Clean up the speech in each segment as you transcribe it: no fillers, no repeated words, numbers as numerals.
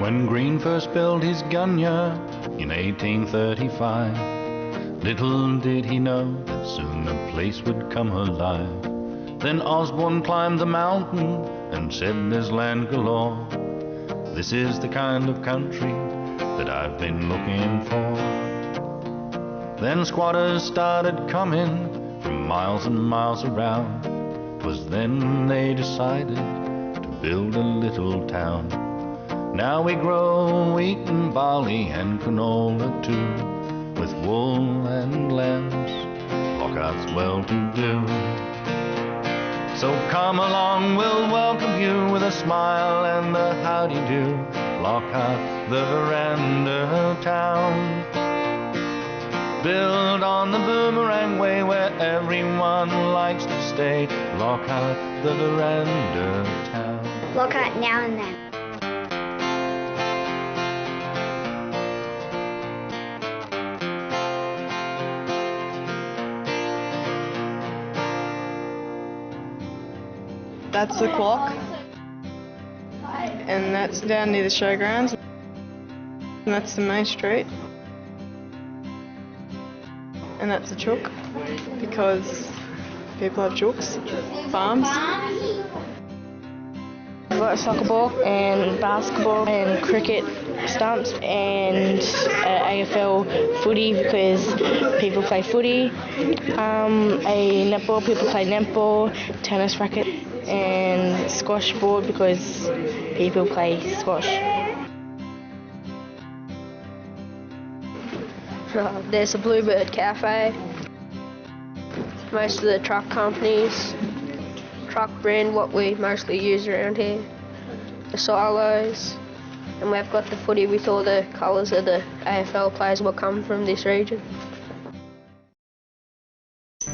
When Green first built his gunya in 1835, little did he know that soon the place would come alive. Then Osborne climbed the mountain and said there's land galore. This is the kind of country that I've been looking for. Then squatters started coming from miles and miles around. 'Twas then they decided to build a little town. Now we grow wheat and barley and canola too, with wool and lambs, Lockhart's well-to-do. So come along, we'll welcome you with a smile and a howdy-do, Lockhart, the veranda town. Built on the Boomerang Way where everyone likes to stay, Lockhart, the veranda town. Lockhart now and then. That's the clock, and that's down near the showgrounds, and that's the main street, and that's the chook, because people have chooks, farms. We've got a soccer ball and basketball and cricket stumps and AFL footy because people play footy, a netball, people play netball, tennis racket and squash board because people play squash. There's a Bluebird Cafe. Most of the truck companies, truck brand, what we mostly use around here. The silos, and we've got the footy with all the colours of the AFL players what come from this region.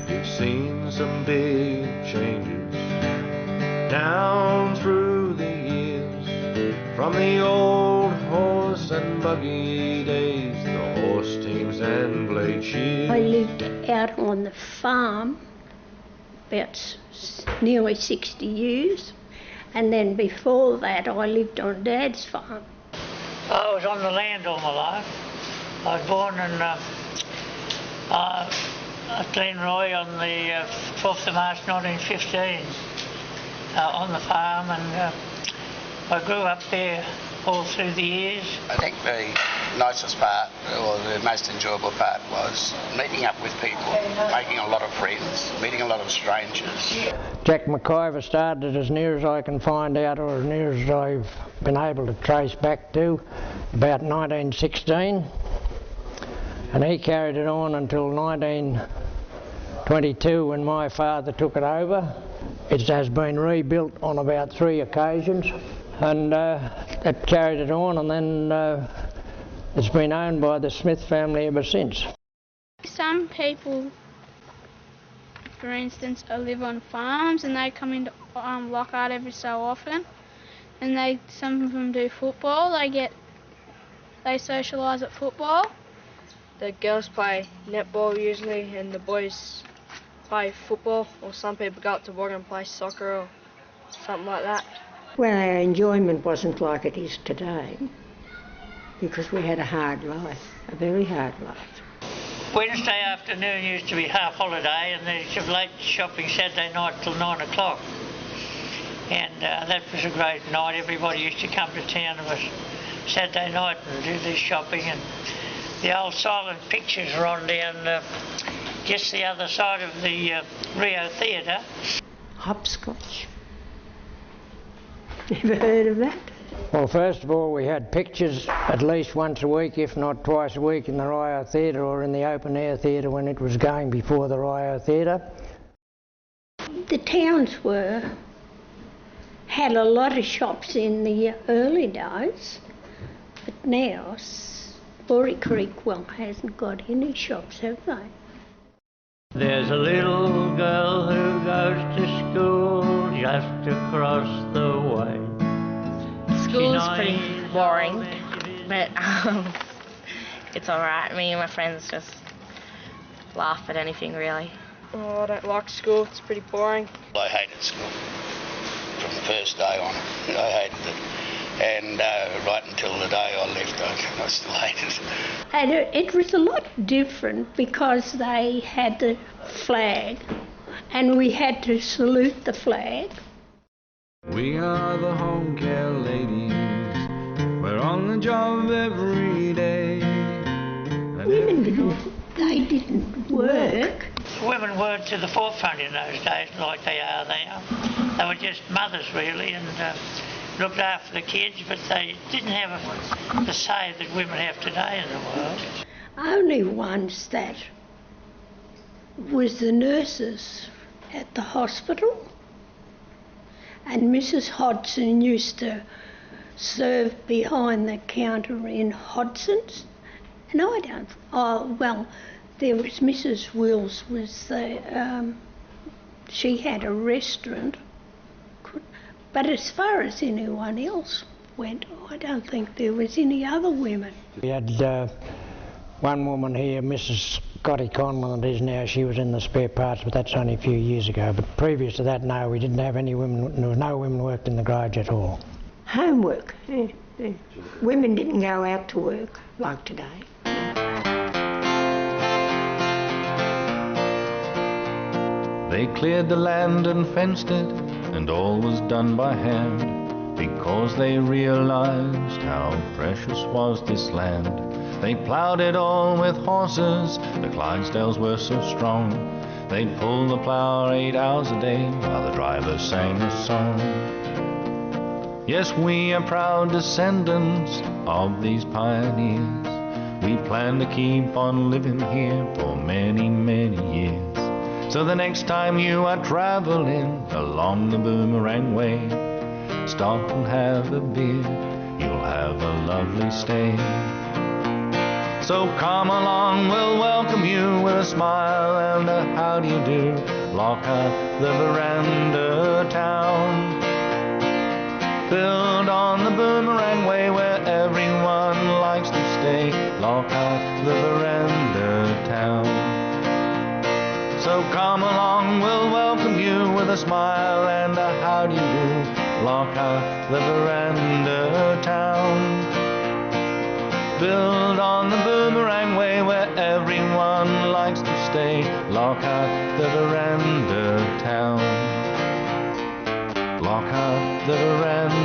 You've seen some big changes down through the years, from the old horse and buggy days, the horse teams and blade shears. I lived out on the farm about nearly 60 years, and then before that I lived on Dad's farm. I was on the land all my life. I was born in Glenroy on the 12th of March 1915 on the farm, and I grew up there all through the years. I think the nicest part, or the most enjoyable part, was meeting up with people, making a lot of friends, meeting a lot of strangers. Jack McIver started as near as I can find out, or as near as I've been able to trace back to, about 1916, and he carried it on until 1922 when my father took it over. It has been rebuilt on about 3 occasions, and it carried it on, and then it's been owned by the Smith family ever since. Some people, for instance, live on farms and they come into Lockhart every so often, and some of them do football. They socialise at football. The girls play netball usually and the boys play football, or some people go up to work and play soccer or something like that. Well, our enjoyment wasn't like it is today, because we had a hard life, a very hard life. Wednesday afternoon used to be half holiday, and there's late shopping Saturday night till 9 o'clock. And that was a great night. Everybody used to come to town on a Saturday night and do this shopping. And the old silent pictures were on down just the other side of the Rio Theatre. Hopscotch. Never heard of that? Well, first of all, we had pictures at least once a week, if not twice a week, in the Rio Theatre or in the open air theatre when it was going before the Rio Theatre. The towns had a lot of shops in the early days, but now Borey Creek hasn't got any shops, have they? There's a little girl who goes to school just across the way. School's pretty boring, but it's alright. Me and my friends just laugh at anything really. Oh, I don't like school, it's pretty boring. I hated school from the first day on. I hated it. and right until the day I left, I still hated it. And it was a lot different because they had the flag and we had to salute the flag. We are the home care ladies. We're on the job every day. Women didn't work. Women weren't to the forefront in those days like they are now. They were just mothers really and looked after the kids, but they didn't have the say that women have today in the world. Only ones that was the nurses at the hospital, and Mrs. Hodson used to serve behind the counter in Hodson's, and there was Mrs. Wills she had a restaurant, but as far as anyone else went, I don't think there was any other women. We had one woman here, Mrs. Scotty Conlon, it is now. She was in the spare parts, but that's only a few years ago. But previous to that, no, we didn't have any women. There was no women worked in the garage at all. Homework. Yeah. Women didn't go out to work like today. They cleared the land and fenced it, and all was done by hand, because they realized how precious was this land. They ploughed it all with horses, the Clydesdales were so strong. They'd pull the plough 8 hours a day while the driver sang a song. Yes, we are proud descendants of these pioneers. We plan to keep on living here for many, many years. So the next time you are traveling along the Boomerang Way, stop and have a beer, you'll have a lovely stay. So come along, we'll welcome you with a smile and a how do you do, Lockhart, the veranda town. Built on the Boomerang Way where everyone likes to stay, Lockhart, the veranda town. So come along, we'll welcome you with a smile and a how do you do, Lockhart, the veranda town. Built on the Boomerang Way where everyone likes to stay, Lockhart, the veranda town. Lockhart, the veranda